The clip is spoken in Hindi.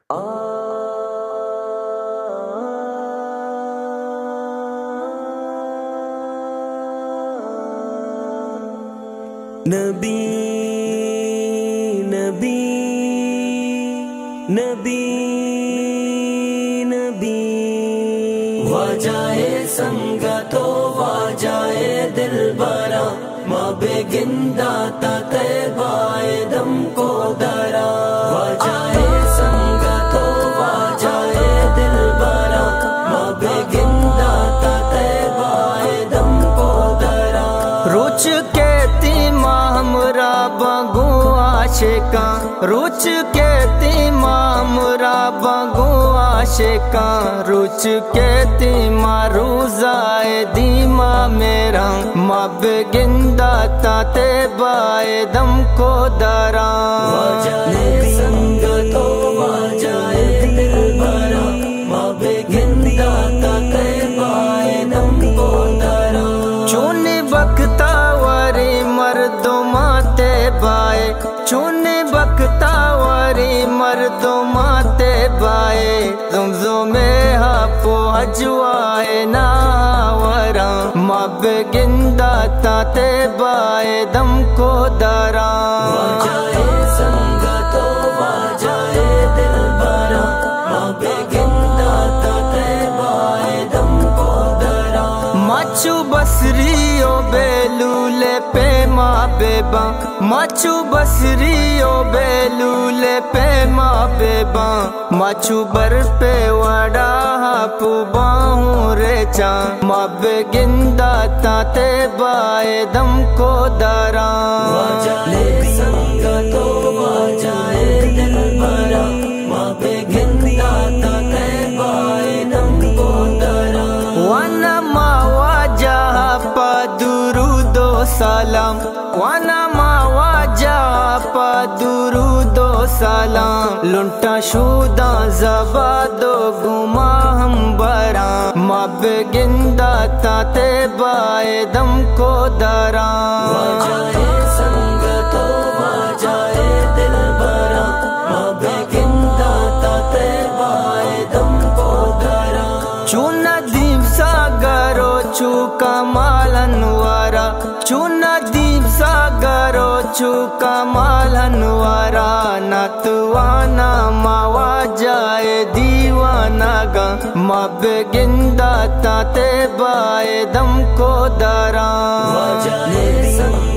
नबी नबी नबी नबी वाजाए संगतो वाजाए दिलबरा माबे गिंदा तैबाए दम को दरा वाजाए संगतो वाजाए दिलबरा माबे गिंदा तैबाए दम को दरा रुच के हमरा बगु आशिका रुच के तीमामरा बगु आशिका रुच के तीमा रुजाए दीमा मेरा मब गिंदा ताते बाए दम को दरा वाजाए संगतो वाजाए दिलबरा मब गिंदा ताते बाए दम को दरा चुन बकता वरी मर्दों माते बाए चुन बकता वरी मर्दों माते बाए तुम जो में हापो हजवाए नावरा मब गिंदा ताते बाए दम को दरा वाजाए संगतो वाजाए दिलबरा मब गिंदा ताते बाए दम को दरा मचू बसरियो बेलूले पे माँ बेबा मचू बसरियो बेलूले पे माँ बेबा मचू बर पे वड़ा पुबाहूँ रे चा मब गिंदा ताते बाए दम को दरा वाजाए संगतो वाजाए दिलबरा मब गिंदा ताते बाए दम को दरा वाना मावा जहा पा दुरूदो सलाम वाना मावा जहा पा दुरूदो सलाम लुंटा शुदा जबा दो गुमा हम बरा मब गिंदा ताते बाए दम को दरा वाजाए संगतो वाजाए दिलबरा मब गिंदा ताते बाए दम को दरा चुना दीप सागरो चुका मालनवारा चुना दीप सागरो चुका मालनवारा नतवाना मावा जाए दीवाना गा मब गिंदा ताते बाए दम को दरा वाजाए